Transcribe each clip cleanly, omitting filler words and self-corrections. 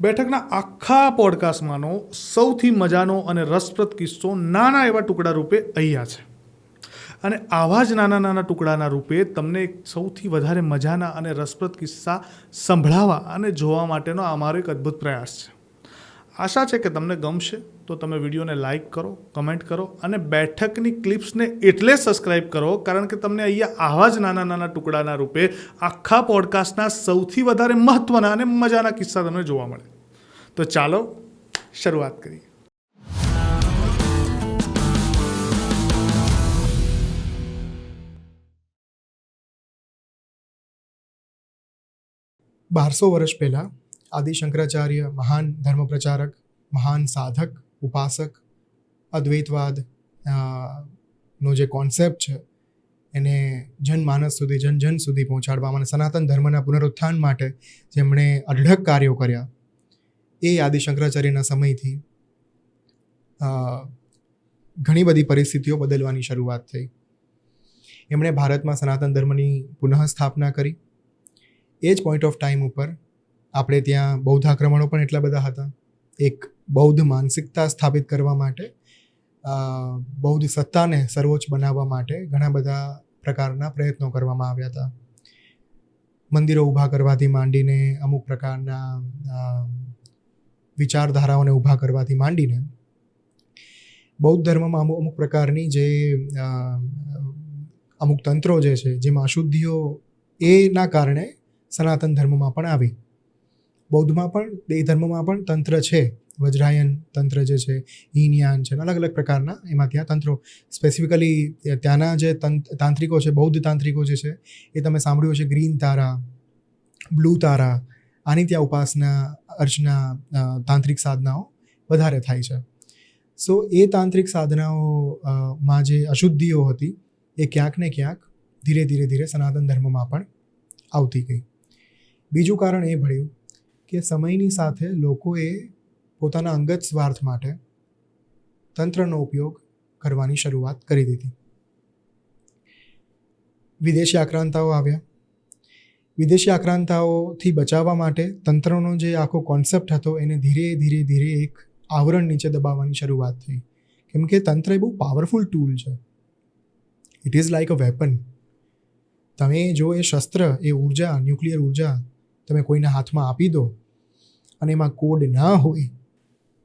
બેઠકના આખા પોડકાસ્ટમાંનો સૌથી મજાનો અને રસપ્રદ કિસ્સો નાના એવા ટુકડા રૂપે અહીંયા છે. અને આવા જ નાના નાના ટુકડાના રૂપે તમને સૌથી વધારે મજાના અને રસપ્રદ કિસ્સા સંભળાવવા અને જોવા માટેનો અમારો એક અદ્ભુત પ્રયાસ છે. આશા છે કે તમને ગમશે, તો તમે વિડીયોને લાઇક કરો, કમેન્ટ કરો અને બેઠકની ક્લિપ્સને એટલે સબસ્ક્રાઈબ કરો કારણ કે તમને અહીંયા આવા જ નાના નાના ટુકડાના રૂપે આખા પોડકાસ્ટના સૌથી વધારે મહત્ત્વના અને મજાના કિસ્સા તમને જોવા મળે. તો ચાલો શરૂઆત કરીએ. બારસો વર્ષ પહેલાં આદિ શંકરાચાર્ય મહાન ધર્મપ્રચારક, મહાન સાધક, ઉપાસક, અદ્વૈતવાદ નો જે કોન્સેપ્ટ છે એને જનમાનસ સુધી, જન સુધી પહોંચાડવામાં અને સનાતન ધર્મના પુનરુત્થાન માટે જેમણે અઢળક કાર્યો કર્યા, એ આદિ શંકરાચાર્યના સમયથી ઘણી બધી પરિસ્થિતિઓ બદલવાની શરૂઆત થઈ. એમણે ભારતમાં સનાતન ધર્મની પુનઃ સ્થાપના કરી. એ જ પોઈન્ટ ઓફ ટાઈમ ઉપર આપણે ત્યાં બૌદ્ધ આક્રમણો પણ એટલા બધા હતા. એક બૌદ્ધ માનસિકતા સ્થાપિત કરવા માટે, બૌદ્ધ સત્તાને સર્વોચ્ચ બનાવવા માટે ઘણા બધા પ્રકારના પ્રયત્નો કરવામાં આવ્યા હતા. મંદિરો ઊભા કરવાથી માંડીને અમુક પ્રકારના વિચારધારાઓને ઊભા કરવાથી માંડીને બૌદ્ધ ધર્મમાં અમુક પ્રકારની જે અમુક તંત્રો જે છે, જેમાં અશુદ્ધિઓ એના કારણે સનાતન ધર્મમાં પણ આવી. બૌદ્ધમાં પણ, એ ધર્મમાં પણ તંત્ર છે. વજ્રાયન તંત્ર જે છે, ઈનયાન છે, અલગ અલગ પ્રકારના એમાં ત્યાં તંત્રો, સ્પેસિફિકલી ત્યાંના જે તાંત્રિકો છે, બૌદ્ધ તાંત્રિકો જે છે, એ તમે સાંભળ્યું હશે, ગ્રીન તારા, બ્લુ તારા, આની ત્યાં ઉપાસના, અર્ચના, તાંત્રિક સાધનાઓ વધારે થાય છે. સો એ તાંત્રિક સાધનાઓમાં જે અશુદ્ધિઓ હતી એ ક્યાંક ને ક્યાંક ધીરે ધીરે સનાતન ધર્મમાં પણ આવતી ગઈ. બીજું કારણ એ ભળ્યું કે સમયની સાથે લોકોએ પોતાના અંગત સ્વાર્થ માટે તંત્રનો ઉપયોગ કરવાની શરૂઆત કરી દીધી. વિદેશી આક્રાંતાઓ આવ્યા. વિદેશી આક્રાંતાઓથી બચાવવા માટે તંત્રનો જે આખો કોન્સેપ્ટ હતો એને ધીરે એક આવરણ નીચે દબાવવાની શરૂઆત થઈ. કેમ કે તંત્ર એ બહુ પાવરફુલ ટૂલ છે. It is like a weapon. તમે જો એ શસ્ત્ર, એ ઉર્જા, ન્યુક્લિયર ઉર્જા તમે કોઈના હાથમાં આપી દો અને એમાં કોડ ના હોય,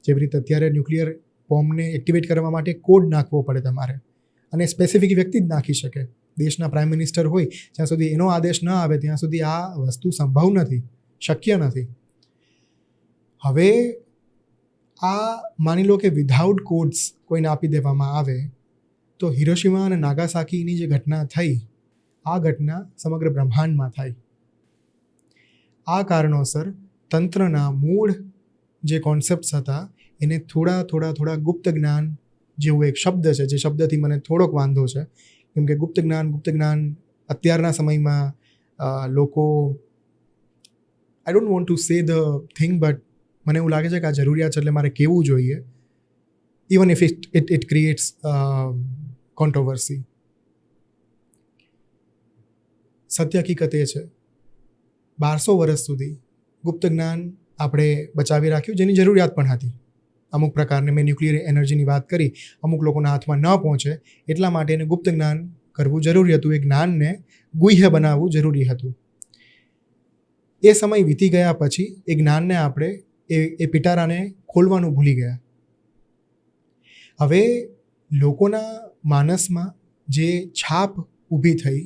જેવી રીતે અત્યારે ન્યુક્લિયર બોમ્બને એક્ટિવેટ કરવા માટે કોડ નાખવો પડે તમારે, અને સ્પેસિફિક વ્યક્તિ જ નાખી શકે. દેશના પ્રાઇમ મિનિસ્ટર હોય, જ્યાં સુધી એનો આદેશ ન આવે ત્યાં સુધી આ વસ્તુ સંભવ નથી, શક્ય નથી. હવે આ માની લો કે વિધાઉટ કોડ્સ કોઈને આપી દેવામાં આવે તો હિરોશિમા અને નાગાસાકીની જે ઘટના થઈ, આ ઘટના સમગ્ર બ્રહ્માંડમાં થાય. આ કારણોસર તંત્રના મૂળ જે કોન્સેપ્ટ્સ હતા એને થોડા ગુપ્ત જ્ઞાન જેવું એક શબ્દ છે, જે શબ્દથી મને થોડોક વાંધો છે, કેમ કે ગુપ્ત જ્ઞાન અત્યારના સમયમાં લોકો, I don't want to say the thing, but મને એવું લાગે છે કે આ જરૂરિયાત છે એટલે મારે કહેવું જોઈએ, even if it creates controversy. સત્ય હકીકત એ છે, 1200 વર્ષ સુધી ગુપ્ત જ્ઞાન આપણે બચાવી રાખ્યું, જેની જરૂરિયાત પણ હતી. અમુક પ્રકારને, મેં ન્યુક્લિયર એનર્જીની વાત કરી, અમુક લોકોના હાથમાં ન પહોંચે એટલા માટે એને ગુપ્ત જ્ઞાન કરવું જરૂરી હતું. એ જ્ઞાનને ગુહ્ય બનાવવું જરૂરી હતું. એ સમય વીતી ગયા પછી એ જ્ઞાનને આપણે એ પિટારાને ખોલવાનું ભૂલી ગયા. હવે લોકોના માનસમાં જે છાપ ઊભી થઈ,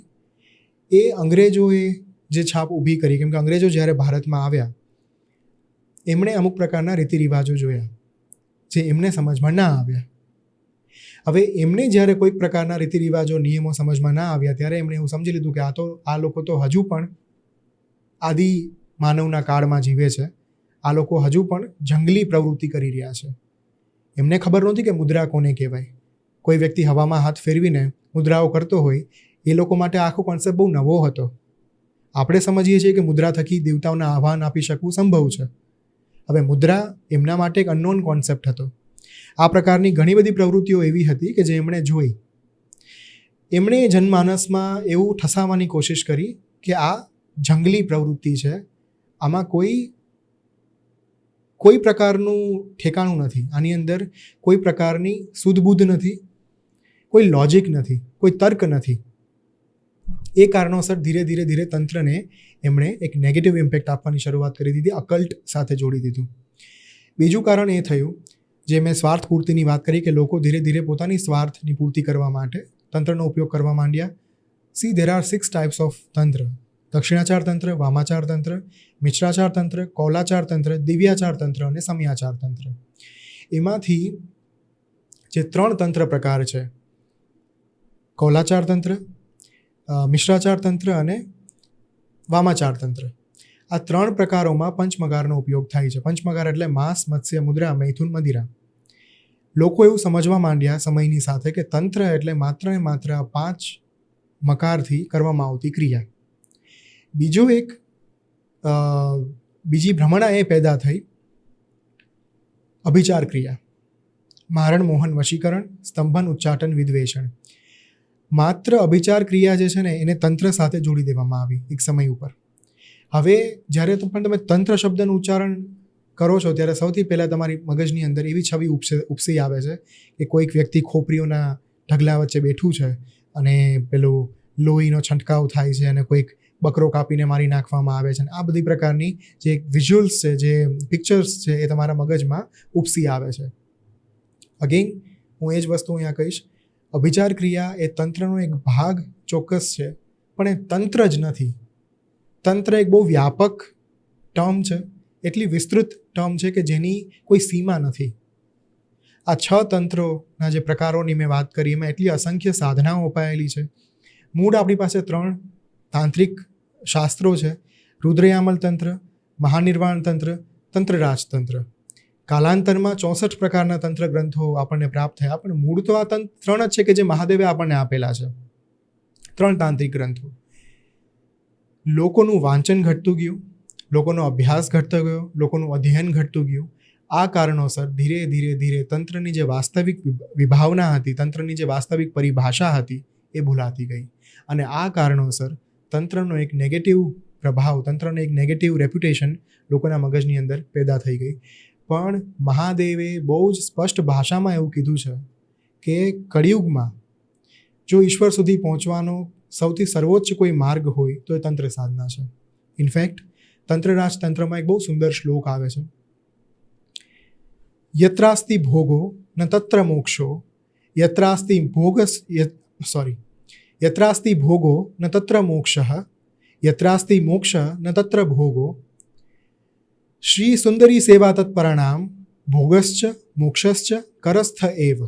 એ અંગ્રેજોએ જે છાપ ઊભી કરી, કેમ કે અંગ્રેજો જ્યારે ભારતમાં આવ્યા એમણે અમુક પ્રકારના રીતિ રિવાજો જોયા જે એમને સમજમાં ના આવ્યા. હવે એમને જ્યારે કોઈક પ્રકારના રીતિ રિવાજો, નિયમો સમજમાં ના આવ્યા ત્યારે એમણે એવું સમજી લીધું કે આ લોકો તો હજુ પણ આદિ માનવના કાળમાં જીવે છે, આ લોકો હજુ પણ જંગલી પ્રવૃત્તિ કરી રહ્યા છે. એમને ખબર નહોતી કે મુદ્રા કોને કહેવાય. કોઈ વ્યક્તિ હવામાં હાથ ફેરવીને મુદ્રાઓ કરતો હોય, એ લોકો માટે આખો કોન્સેપ્ટ બહુ નવો હતો. આપણે સમજીએ છીએ કે મુદ્રા થકી દેવતાઓને આહ્વાન આપી શકવું સંભવ છે. હવે મુદ્રા એમના માટે એક અનનોન કોન્સેપ્ટ હતો. આ પ્રકારની ઘણી બધી પ્રવૃત્તિઓ એવી હતી કે જે એમણે જોઈ. એમણે જનમાનસમાં એવું ઠસાવવાની કોશિશ કરી કે આ જંગલી પ્રવૃત્તિ છે, આમાં કોઈ કોઈ પ્રકારનું ઠેકાણું નથી. આની અંદર કોઈ પ્રકારની સુધબુદ્ધ નથી, કોઈ લોજિક નથી, કોઈ તર્ક નથી. એ કારણોસર ધીરે ધીરે ધીરે તંત્રને એમણે એક નેગેટિવ ઇમ્પેક્ટ આપવાની શરૂઆત કરી દીધી, અકલ્ટ સાથે જોડી દીધું. બીજું કારણ એ થયું, જે મેં સ્વાર્થ પૂર્તિની વાત કરી, કે લોકો ધીરે ધીરે પોતાની સ્વાર્થની પૂર્તિ કરવા માટે તંત્રનો ઉપયોગ કરવા માંડ્યા. See there are 6 types of તંત્ર: દક્ષિણાચાર તંત્ર, વામાચાર તંત્ર, મિશ્રાચાર તંત્ર, કૌલાચાર તંત્ર, દિવ્યાચાર તંત્ર અને સમયાચાર તંત્ર. એમાંથી જે 3 તંત્ર પ્રકાર છે, કૌલાચાર તંત્ર, મિશ્રાચાર તંત્ર અને વામાચાર તંત્ર, આ 3 પ્રકારોમાં પંચમગારનો ઉપયોગ થાય છે. પંચમગાર એટલે માંસ, મત્સ્ય, મુદ્રા, મૈથુન, મદિરા. લોકો એવું સમજવા માંડ્યા સમયની સાથે કે તંત્ર એટલે માત્ર ને માત્ર આ 5 મકારથી કરવામાં આવતી ક્રિયા. બીજી ભ્રમણા એ પેદા થઈ અભિચાર ક્રિયા: મારણ, મોહન, વશીકરણ, સ્તંભન, ઉચ્ચાટન, વિદ્વેષણ. માત્ર અભિચાર ક્રિયા જે છે ને એને તંત્ર સાથે જોડી દેવામાં આવી એક સમય ઉપર. હવે જ્યારે પણ તમે તંત્ર શબ્દનું ઉચ્ચારણ કરો છો ત્યારે સૌથી પહેલાં તમારી મગજની અંદર એવી છબી ઉપસી આવે છે કે કોઈક વ્યક્તિ ખોપરીઓના ઢગલા વચ્ચે બેઠું છે અને પેલું લોહીનો છંટકાવ થાય છે અને કોઈક બકરો કાપીને મારી નાખવામાં આવે છે. અને આ બધી પ્રકારની જે વિઝ્યુઅલ્સ છે, જે પિક્ચર્સ છે, એ તમારા મગજમાં ઉપસી આવે છે. અગેન હું એ જ વસ્તુ અહીંયા કહીશ, અભિચાર ક્રિયા એ તંત્રનો એક ભાગ ચોક્કસ છે, પણ એ તંત્ર જ નથી. તંત્ર એક બહુ વ્યાપક ટર્મ છે, એટલી વિસ્તૃત ટર્મ છે કે જેની કોઈ સીમા નથી. આ 6 તંત્રોના જે પ્રકારોની મેં વાત કરી એમાં એટલી અસંખ્ય સાધનાઓ અપાયેલી છે. મૂળ આપણી પાસે 3 તાંત્રિક શાસ્ત્રો છે: રુદ્રયામલ તંત્ર, મહાનિર્વાણ તંત્ર, તંત્રરાજ તંત્ર. કાલાંતરમાં 64 પ્રકારના તંત્ર ગ્રંથો આપણને પ્રાપ્ત થયા, પણ મૂળ તો આ 3 જ છે કે જે મહાદેવે આપણને આપેલા છે. 3 તાંત્રિક ગ્રંથો. લોકોનું વાંચન ઘટતું ગયું, લોકોનો અભ્યાસ ઘટતો ગયો, લોકોનું અધ્યયન ઘટતું ગયું. આ કારણોસર ધીરે ધીરે ધીરે તંત્રની જે વાસ્તવિક વિભાવના હતી, તંત્રની જે વાસ્તવિક પરિભાષા હતી, એ ભૂલાતી ગઈ. અને આ કારણોસર તંત્રનો એક નેગેટિવ પ્રભાવ, તંત્રનો એક નેગેટિવ રેપ્યુટેશન લોકોના મગજની અંદર પેદા થઈ ગઈ. પણ મહાદેવે બહુ જ સ્પષ્ટ ભાષામાં એવું કીધું છે કે કળિયુગમાં જો ઈશ્વર સુધી પહોંચવાનો સૌથી સર્વોચ્ચ કોઈ માર્ગ હોય તો એ તંત્ર સાધના છે. ઇનફેક્ટ તંત્રરાજ તંત્રમાં એક બહુ સુંદર શ્લોક આવે છે: યત્રાસ્તિ ભોગો ન તત્ર મોક્ષો, યત્રાસ્તિ ભોગો ન તત્ર મોક્ષઃ, યત્રાસ્તિ મોક્ષ ન તત્ર ભોગો, શ્રી સુંદરી સેવા તત્પરાણામ ભોગશ્ચ મોક્ષશ્ચ કરસ્થ એવ.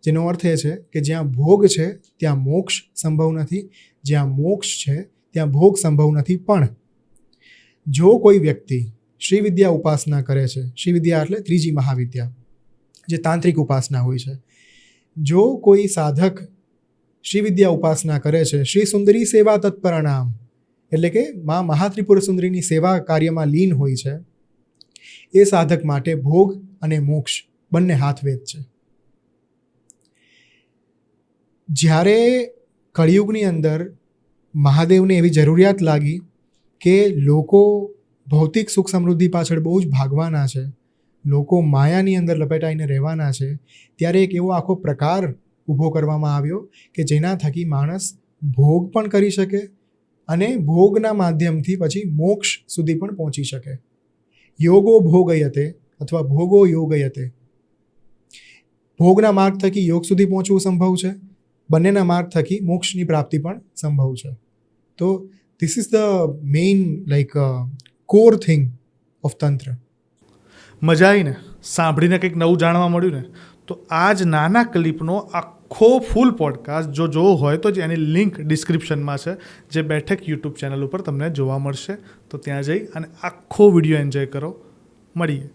જેનો અર્થ એ છે કે જ્યાં ભોગ છે ત્યાં મોક્ષ સંભવ નથી, જ્યાં મોક્ષ છે ત્યાં ભોગ સંભવ નથી. પણ જો કોઈ વ્યક્તિ શ્રી વિદ્યા ઉપાસના કરે છે, શ્રી વિદ્યા એટલે 3જી મહાવિદ્યા, જે તાંત્રિક ઉપાસના હોય છે, જો કોઈ સાધક શ્રી વિદ્યા ઉપાસના કરે છે, શ્રી સુંદરી સેવા તત્પરાણામ એટલે કે મા મહાત્રિપુર સુંદરીની સેવા કાર્યમાં લીન હોય છે, એ સાધક માટે ભોગ અને મોક્ષ બંને હાથવેદ છે. જ્યારે કળિયુગની અંદર મહાદેવને એવી જરૂરિયાત લાગી કે લોકો ભૌતિક સુખ સમૃદ્ધિ પાછળ બહુ જ ભાગવાના છે, લોકો માયાની અંદર લપેટાઈને રહેવાના છે, ત્યારે એક એવો આખો પ્રકાર ઊભો કરવામાં આવ્યો કે જેના થકી માણસ ભોગ પણ કરી શકે અને ભોગના માધ્યમથી પછી મોક્ષ સુધી પણ પહોંચી શકે. યોગો ભોગયતે અથવા ભોગો યોગયતે. ભોગના માર્ગ થકી યોગ સુધી પહોંચવું સંભવ છે, બંનેના માર્ગ થકી મોક્ષની પ્રાપ્તિ પણ સંભવ છે. તો this is the main core thing of તંત્ર. મજા આવીને સાંભળીને કંઈક નવું જાણવા મળ્યું ને. તો આ જ નાના ક્લિપનો આખો ફૂલ પોડકાસ્ટ જો જોવો હોય તો જ એની લિંક ડિસ્ક્રિપ્શનમાં છે, જે બેઠક યુટ્યુબ ચેનલ ઉપર તમને જોવા મળશે. તો ત્યાં જઈ અને આખો વિડીયો એન્જોય કરો. મળીએ.